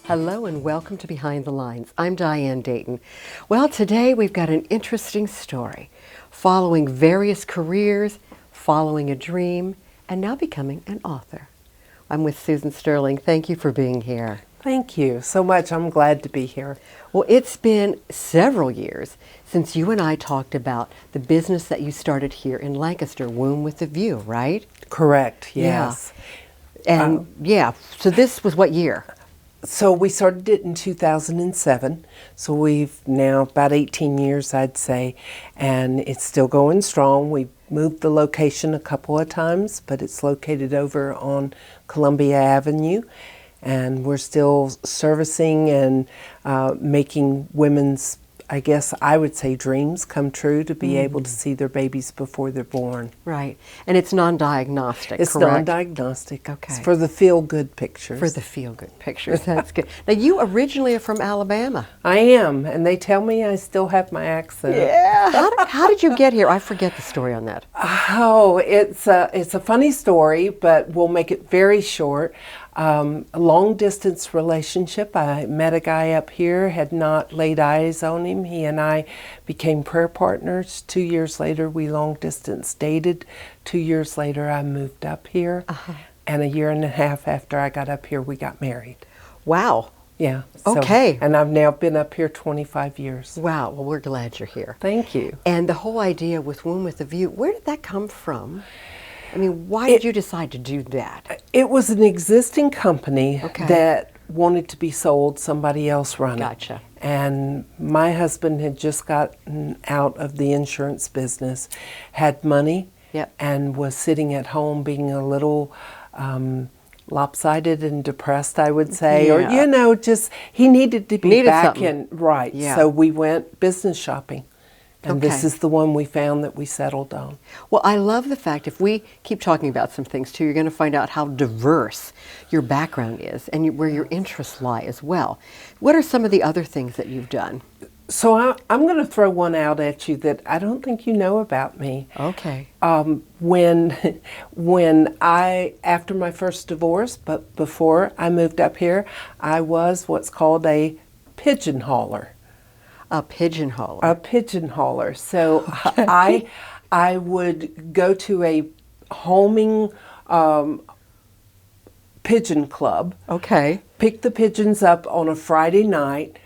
Hello and welcome to Behind the Lines. I'm Diane Dayton. Well, today we've got an interesting story, following various careers, following a dream, and now becoming an author. I'm with Susan Stirling. Thank you for being here. Thank you so much. I'm glad to be here. Well, it's been several years since you and I talked about the business that you started here in Lancaster, Womb with a View, right? Correct, yes. Yeah. And so this was what year? So we started it in 2007. So we've now about 18 years, I'd say, and it's still going strong. We moved the location a couple of times, but it's located over on Columbia Avenue, and we're still servicing and making women's, I guess I would say, dreams come true to be able to see their babies before they're born. Right. And it's non-diagnostic, It's correct? non-diagnostic. Okay. It's for the feel-good pictures. For the feel-good pictures. That's good. Now, you originally are from Alabama. I am, and they tell me I still have my accent. Yeah. How did you get here? I forget the story on that. Oh, it's a funny story, but we'll make it very short. A long-distance relationship. I met a guy up here, had not laid eyes on him. He and I became prayer partners. 2 years later, we long-distance dated. 2 years later, I moved up here. And a year and a half after I got up here, we got married. Wow. Yeah. Okay. And I've now been up here 25 years. Wow. Well, we're glad you're here. Thank you. And the whole idea with Womb with a View, where did that come from? I mean, why did you decide to do that? It was an existing company Okay. that wanted to be sold, somebody else run it. Gotcha. And my husband had just gotten out of the insurance business, had money, Yep. and was sitting at home being a little lopsided and depressed, I would say. Yeah. Or, just he needed to be Needed back something. in. Right. Yeah. So we went business shopping. And this Okay. is the one we found that we settled on. Well, I love the fact, if we keep talking about some things too, you're going to find out how diverse your background is and where your interests lie as well. What are some of the other things that you've done? So I'm going to throw one out at you that I don't think you know about me. Okay. When I, after my first divorce, but before I moved up here, I was what's called a pigeon hauler. A pigeon hauler. A pigeon hauler. So I would go to a homing pigeon club. Okay. Pick the pigeons up on a Friday night,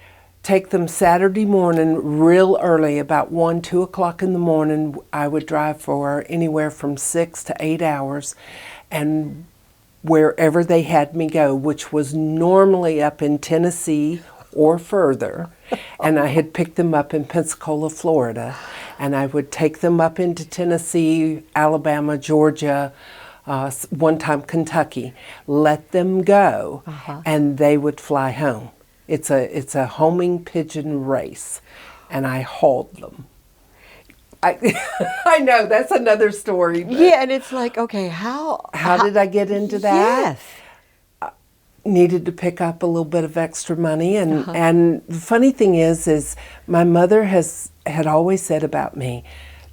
take them Saturday morning real early, about 1, 2 o'clock in the morning. I would drive for anywhere from 6 to 8 hours, and wherever they had me go, which was normally up in Tennessee or further, and I had picked them up in Pensacola, Florida, and I would take them up into Tennessee, Alabama, Georgia, one time Kentucky, let them go, and they would fly home. It's a homing pigeon race, and I hauled them. I know, that's another story. Yeah, and it's like, okay, how did I get into that? Yes. Needed to pick up a little bit of extra money, and the funny thing is my mother had always said about me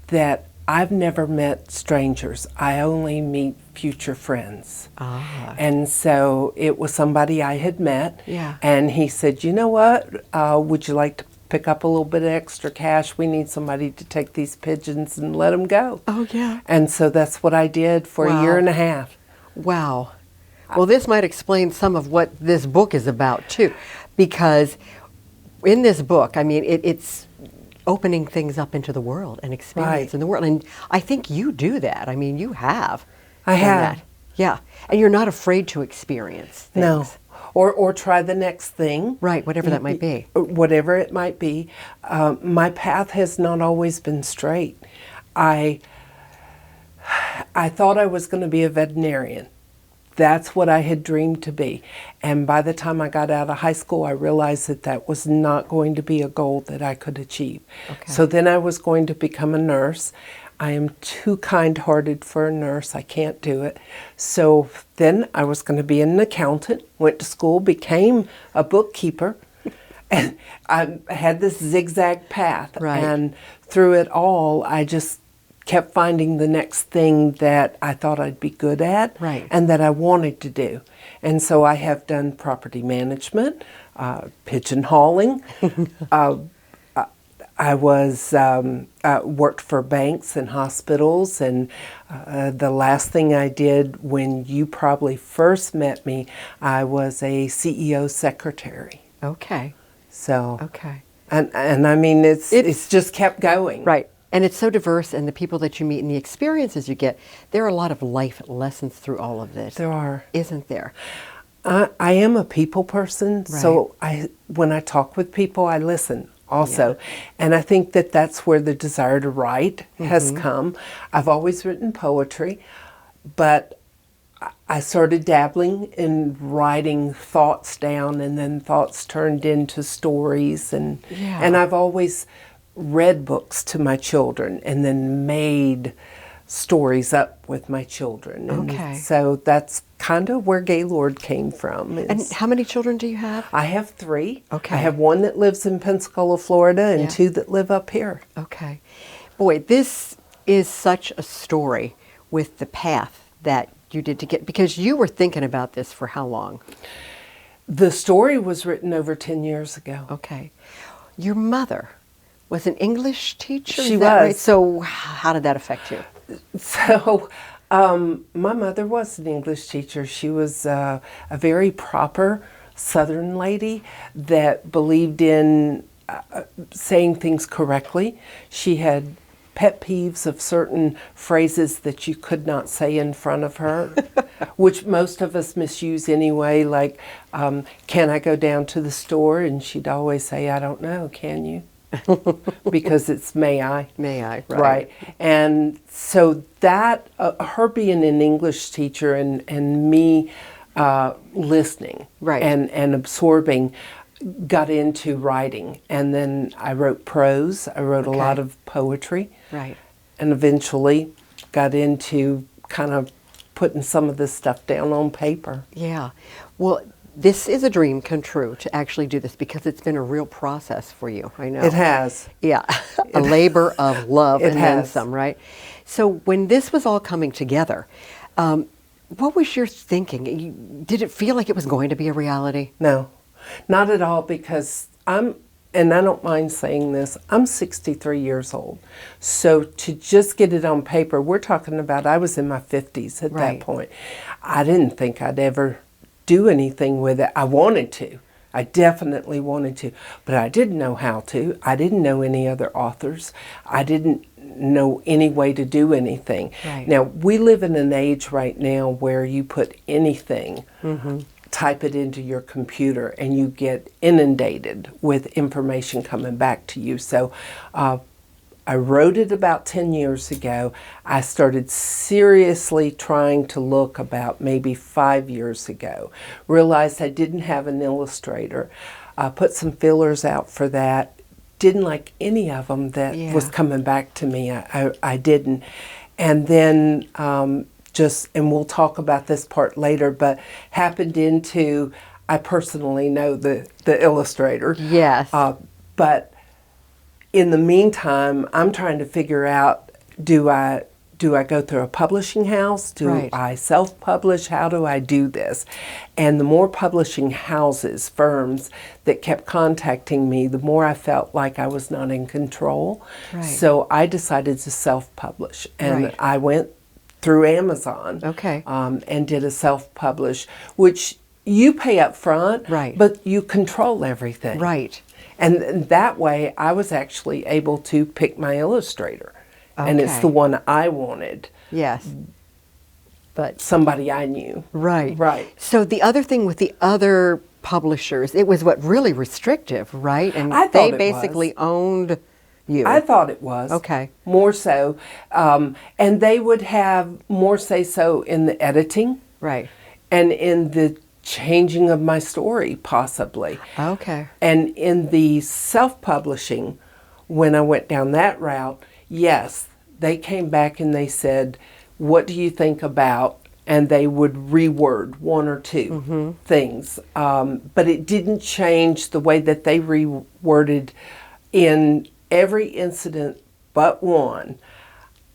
that I've never met strangers. I only meet future friends. And so it was somebody I had met, Yeah. and he said, you know what, would you like to pick up a little bit of extra cash? We need somebody to take these pigeons and let them go. Oh, yeah. And so that's what I did for a year and a half. Wow. Well, this might explain some of what this book is about, too, because in this book, I mean, it's opening things up into the world and experience in the world. And I think you do that. I mean, you have. I done have. that. Yeah. And you're not afraid to experience things. No. Or try the next thing. Right, whatever that might be. Whatever it might be. My path has not always been straight. I thought I was going to be a veterinarian. That's what I had dreamed to be. And by the time I got out of high school, I realized that that was not going to be a goal that I could achieve. Okay. So then I was going to become a nurse. I am too kind-hearted for a nurse. I can't do it. So then I was going to be an accountant, went to school, became a bookkeeper, and I had this zigzag path. Right. And through it all, I just kept finding the next thing that I thought I'd be good at, Right. and that I wanted to do. And so I have done property management, pigeonholing. I was worked for banks and hospitals, and the last thing I did when you probably first met me, I was a CEO secretary. Okay. So, Okay. and I mean, it's just kept going. Right. And it's so diverse, and the people that you meet and the experiences you get, there are a lot of life lessons through all of this. There are. Isn't there? I am a people person, so when I talk with people, I listen also. And I think that that's where the desire to write has come. I've always written poetry, but I started dabbling in writing thoughts down, and then thoughts turned into stories. And I've always read books to my children and then made stories up with my children. And so that's kind of where Gaylord came from. And how many children do you have? I have 3. Okay. I have 1 that lives in Pensacola, Florida, and 2 that live up here. Okay. Boy, this is such a story with the path that you did to get, because you were thinking about this for how long? The story was written over 10 years ago. Okay. Your mother was an English teacher? She is that was. Right? So how did that affect you? So my mother was an English teacher. She was a very proper Southern lady that believed in saying things correctly. She had pet peeves of certain phrases that you could not say in front of her, which most of us misuse anyway, like, can I go down to the store? And she'd always say, I don't know, can you? Because it's may I. May I, Right. And so that, her being an English teacher and me listening and absorbing, got into writing. And then I wrote prose. I wrote a lot of poetry. Right. And eventually got into kind of putting some of this stuff down on paper. Yeah. Well, this is a dream come true to actually do this, because it's been a real process for you. I know. It has. Yeah. A labor of love It and then has. some, right? So when this was all coming together, what was your thinking? Did it feel like it was going to be a reality? No, not at all, because and I don't mind saying this, I'm 63 years old. So to just get it on paper, we're talking about, I was in my 50s at that point. I didn't think I'd ever do anything with it. I wanted to. I definitely wanted to, but I didn't know how to. I didn't know any other authors. I didn't know any way to do anything. Now, we live in an age right now where you put anything, type it into your computer, and you get inundated with information coming back to you. So I wrote it about 10 years ago. I started seriously trying to look about maybe 5 years ago. Realized I didn't have an illustrator. Put some fillers out for that. Didn't like any of them that was coming back to me. I didn't. And then and we'll talk about this part later, but happened into, I personally know the illustrator. Yes. But in the meantime, I'm trying to figure out, do I go through a publishing house? Do I self-publish? How do I do this? And the more publishing houses, firms that kept contacting me, the more I felt like I was not in control. So I decided to self-publish. And I went through Amazon and did a self-publish, which you pay up front, but you control everything. And that way, I was actually able to pick my illustrator. And it's the one I wanted. Yes. But somebody I knew. Right. So the other thing with the other publishers, it was really restrictive, right? And they basically owned you. I thought it was. Okay. More so. And they would have more say-so in the editing. And in the changing of my story, possibly. Okay. And in the self-publishing, when I went down that route, yes, they came back and they said, what do you think about? And they would reword one or two things. But it didn't change the way that they reworded in every incident but one.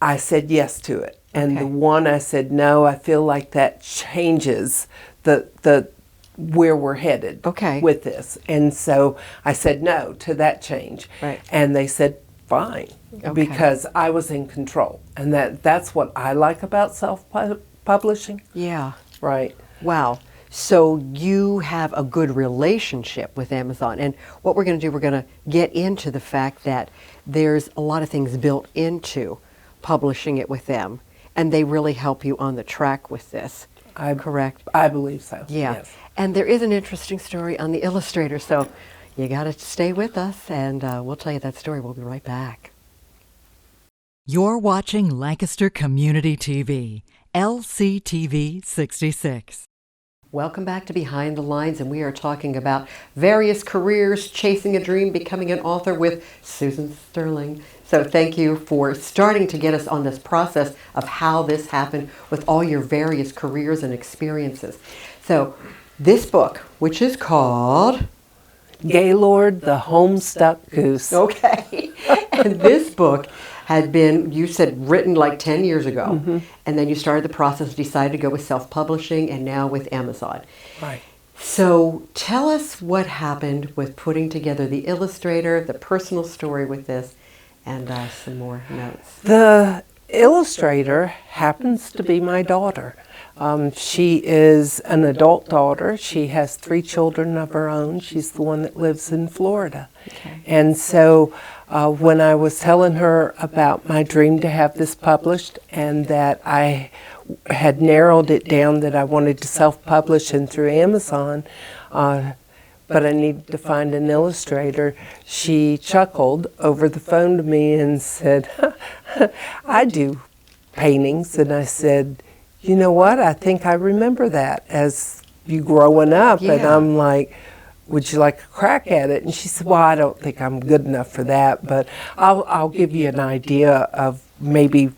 I said yes to it. And Okay. the one I said no, I feel like that changes the where we're headed Okay. with this. And so I said no to that change. Right. And they said fine, Okay. because I was in control. And that's what I like about self-publishing. Yeah. Right. Wow. So you have a good relationship with Amazon. And what we're going to do, we're going to get into the fact that there's a lot of things built into publishing it with them. And they really help you on the track with this. Correct? I believe so. Yeah. Yes. And there is an interesting story on the illustrator. So you got to stay with us, and we'll tell you that story. We'll be right back. You're watching Lancaster Community TV, LCTV 66. Welcome back to Behind the Lines, and we are talking about various careers, chasing a dream, becoming an author with Susan Stirling. So thank you for starting to get us on this process of how this happened with all your various careers and experiences. So this book, which is called Gaylord, the Homestuck Goose. Okay. And this book had been, you said, written like 10 years ago. And then you started the process, decided to go with self-publishing, and now with Amazon. Right. So tell us what happened with putting together the illustrator, the personal story with this, and some more notes. The illustrator happens to be my daughter. She is an adult daughter. She has 3 children of her own. She's the one that lives in Florida. Okay. And so when I was telling her about my dream to have this published, and that I had narrowed it down that I wanted to self-publish and through Amazon, but I needed to find an illustrator, she chuckled over the phone to me and said, I do paintings. And I said, you know what, I think I remember that as you growing up. And Yeah. I'm like, would you like a crack at it? And she said, well, I don't think I'm good enough for that, but I'll give you an idea of maybe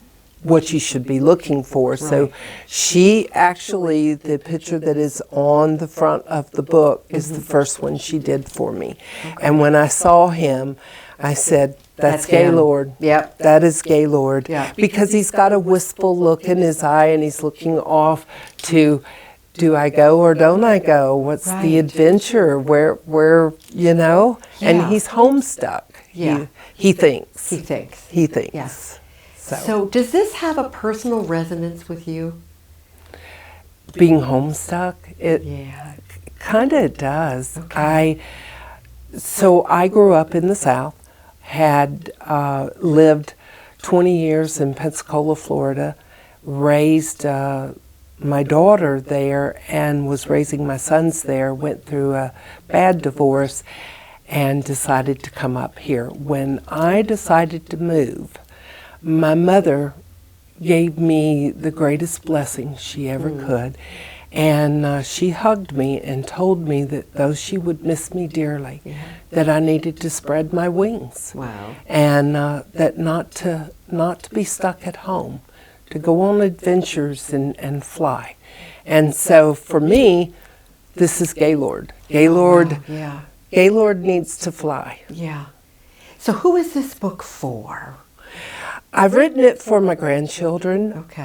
what you should be looking for. So she actually, the picture that is on the front of the book is the first one she did for me. And when I saw him, I said, that's him. Gaylord. Yep. That is Gaylord. Yeah. Because he's got a wistful look in his eye, and he's looking off to, do I go or don't I go? What's Right. the adventure? Where, you know? Yeah. And he's homestuck. Yeah. He thinks. He thinks. He thinks. Yes. So, So does this have a personal resonance with you? being homestuck, it Yeah. kind of does. Okay. So I grew up in the South, had lived 20 years in Pensacola, Florida, raised my daughter there, and was raising my sons there, went through a bad divorce, and decided to come up here. When I decided to move, my mother gave me the greatest blessing she ever could. And she hugged me and told me that though she would miss me dearly, that I needed to spread my wings. Wow. And that not to be stuck at home, to go on adventures and fly. And so for me, this is Gaylord. Gaylord, Wow. Yeah. Gaylord needs to fly. Yeah. So who is this book for? I've written it for my grandchildren. Okay.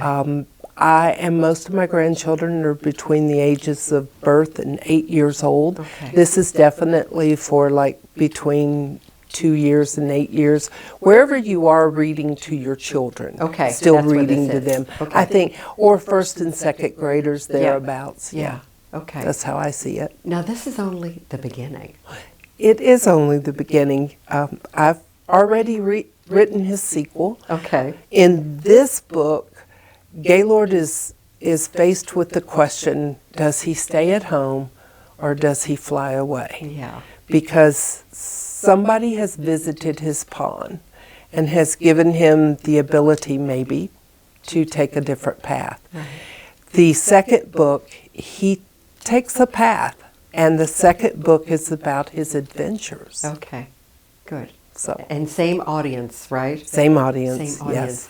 Most of my grandchildren are between the ages of birth and 8 years old. Okay. This is definitely for like between 2 years and 8 years, wherever you are reading to your children. Okay, Still that's where reading this to is. them. Okay. I think, or first and second graders thereabouts. Yeah. Okay. That's how I see it. Now this is only the beginning. It is only the beginning. I've already written his sequel. Okay. In this book, Gaylord is faced with the question, does he stay at home or does he fly away? Yeah. Because somebody has visited his pond and has given him the ability maybe to take a different path. Right. The second book, he takes a path, and the second book is about his adventures. Okay. Good. So, And same audience, right? same audience, Same audience. yes.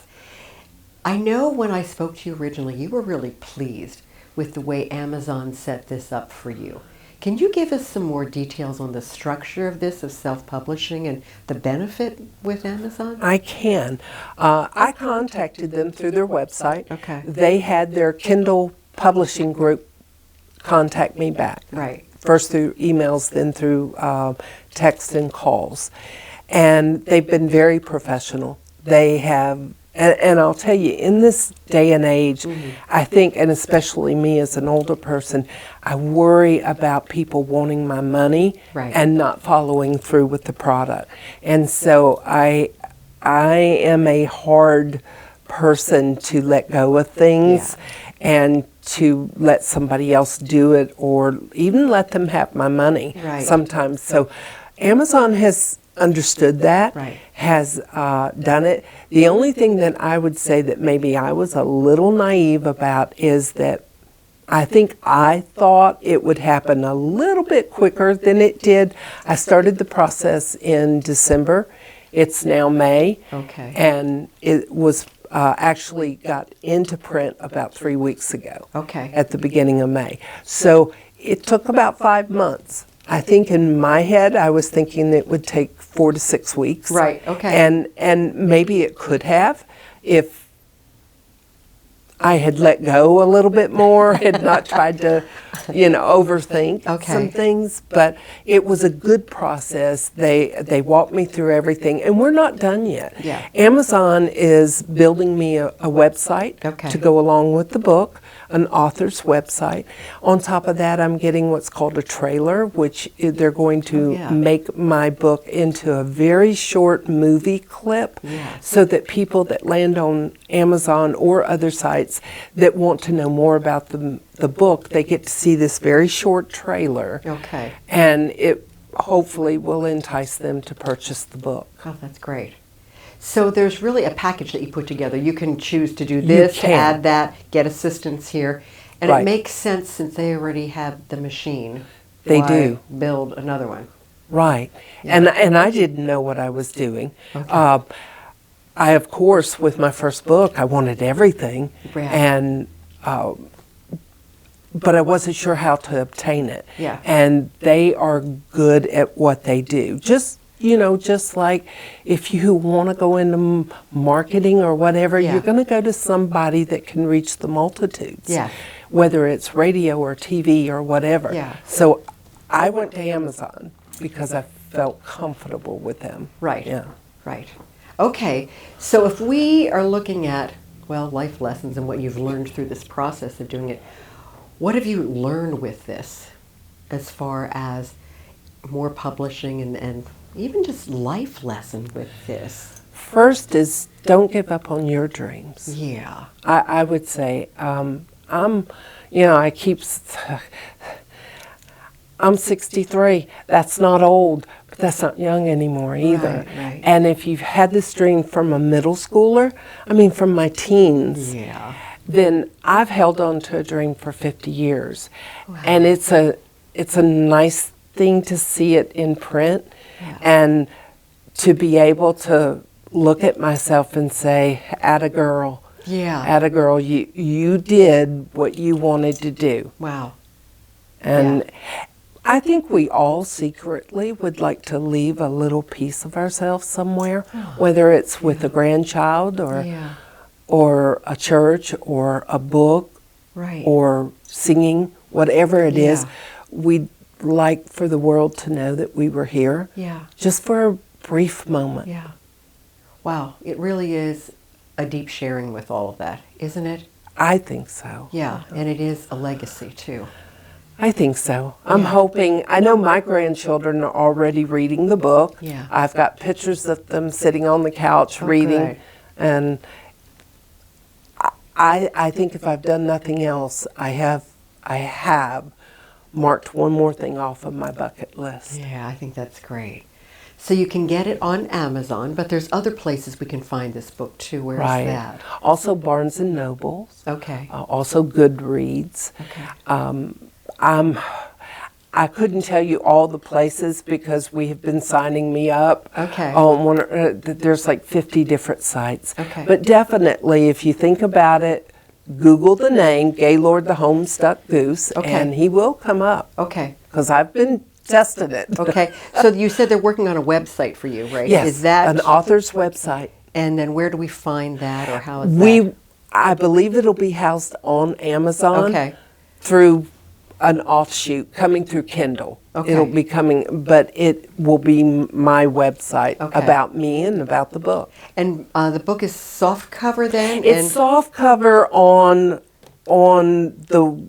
I know when I spoke to you originally, you were really pleased with the way Amazon set this up for you. Can you give us some more details on the structure of this, of self-publishing, and the benefit with Amazon? I can. I contacted them through their website. Okay. They had their Kindle publishing group contact me back. Right. First through emails, then through text and calls. And they've been very professional. They have, and I'll tell you, in this day and age, I think, and especially me as an older person, I worry about people wanting my money Right. and not following through with the product. And so I am a hard person to let go of things and to let somebody else do it, or even let them have my money Right. sometimes. So Amazon has understood that, Right. has done it. The only thing that I would say that maybe I was a little naive about is that I think I thought it would happen a little bit quicker than it did. I started the process in December. It's now May. Okay. And it was actually got into print about 3 weeks ago. Okay. At the beginning of May. So it took about 5 months. I think in my head I was thinking it would take 4 to 6 weeks. Right, okay. And maybe it could have if I had let go a little bit more, had not tried to, overthink Okay. some things. But it was a good process. They walked me through everything, and we're not done yet. Yeah. Amazon is building me a website Okay. to go along with the book, an author's website. On top of that, I'm getting what's called a trailer, which they're going to yeah. make my book into a very short movie clip, Yes. so that people that land on Amazon or other sites that want to know more about the book, they get to see this very short trailer. Okay. And it hopefully will entice them to purchase the book. Oh, that's great. So there's really a package that you put together. You can choose to do this, to can. add that, get assistance here. And Right. it makes sense since they already have the machine. They Why do. build another one. Right. And I didn't know what I was doing. Okay. I, of course, with my first book, I wanted everything. Right. And but I wasn't sure how to obtain it. Yeah. And they are good at what they do. Just like if you want to go into marketing or whatever, Yeah. you're going to go to somebody that can reach the multitudes. Yeah. Whether it's radio or TV or whatever. Yeah. So I went to Amazon because I felt comfortable with them. Right. Yeah. Right. Okay. So if we are looking at, life lessons and what you've learned through this process of doing it, what have you learned with this as far as more publishing and even just life lesson with this? First is don't give up on your dreams. Yeah. I would say I'm 63. That's not old, but that's not young anymore either. Right. And if you've had this dream from a middle schooler, from my teens, Yeah. then I've held on to a dream for 50 years. And it's a nice thing to see it in print. Yeah. And to be able to look at myself and say, "Atta girl, Yeah. atta girl, you did what you wanted to do." Wow. And Yeah. I think we all secretly would like to leave a little piece of ourselves somewhere, whether it's with a grandchild Yeah. or a church or a book Right. or singing, whatever it is. Yeah. We'd like for the world to know that we were here. Yeah. Just for a brief moment. Yeah. Wow. It really is a deep sharing with all of that, isn't it? I think so. Yeah. And it is a legacy too. I think so. I'm Yeah. hoping, I know my grandchildren are already reading the book. Yeah. I've got pictures of them sitting on the couch reading. good. And I think if I've done nothing else, I have marked one more thing off of my bucket list. Yeah, I think that's great. So you can get it on Amazon, but there's other places we can find this book too. Where is that? Also Barnes and Nobles. Okay. Also Goodreads. Okay. I couldn't tell you all the places because we have been signing me up. Okay. There's like 50 different sites. Okay. But definitely, if you think about it, Google the name Gaylord the Homestuck Goose, Okay. and he will come up. Okay. Because I've been testing it. Okay. So you said they're working on a website for you, right? Yes, Is that an author's website. And then where do we find that, or how is that? I believe it'll be housed on Amazon Okay. through an offshoot coming through Kindle. Okay. It'll be coming, but it will be my website Okay. about me and about the book. And the book is soft cover then? It's soft cover on the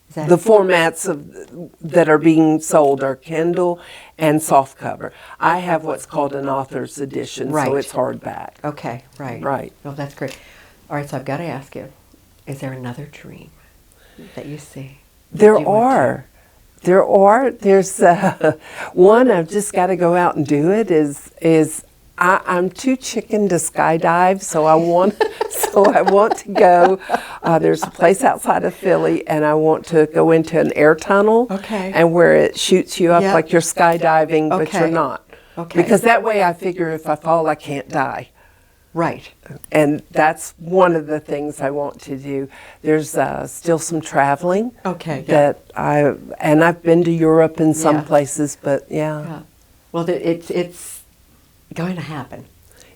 Is that- the formats that are being sold are Kindle and soft cover. I have what's called an author's edition, Right. so it's hardback. Okay, right. Right. Oh, that's great. All right, so I've got to ask you, is there another dream that you see? There you want are. There are. There's one I've just got to go out and do it. I'm too chicken to skydive, so I want to go. There's a place outside of Philly, and I want to go into an air tunnel. Okay. And where it shoots you up Yep. like you're skydiving, but Okay. you're not. Okay. Because that way I figure if I fall, I can't die. Right. And that's one of the things I want to do. There's still some traveling. Okay, yeah. I've been to Europe in some Yeah. places, but Yeah. Well, it's going to happen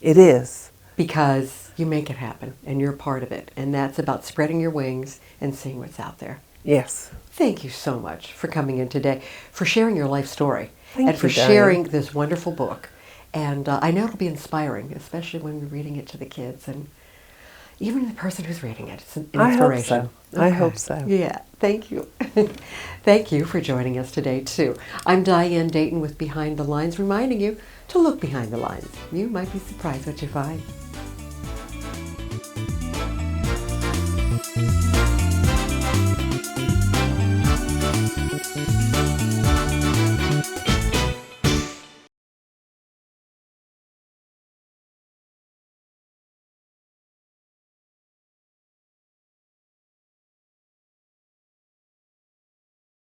it is. because you make it happen, and you're a part of it. And that's about spreading your wings and seeing what's out there. Yes. Thank you so much for coming in today, for sharing your life story, Thank and for you, Diane. sharing this wonderful book. And I know it'll be inspiring, especially when you're reading it to the kids and even the person who's reading it. It's an inspiration. I hope so. Yeah, thank you. Thank you for joining us today, too. I'm Diane Dayton with Behind the Lines, reminding you to look behind the lines. You might be surprised what you find.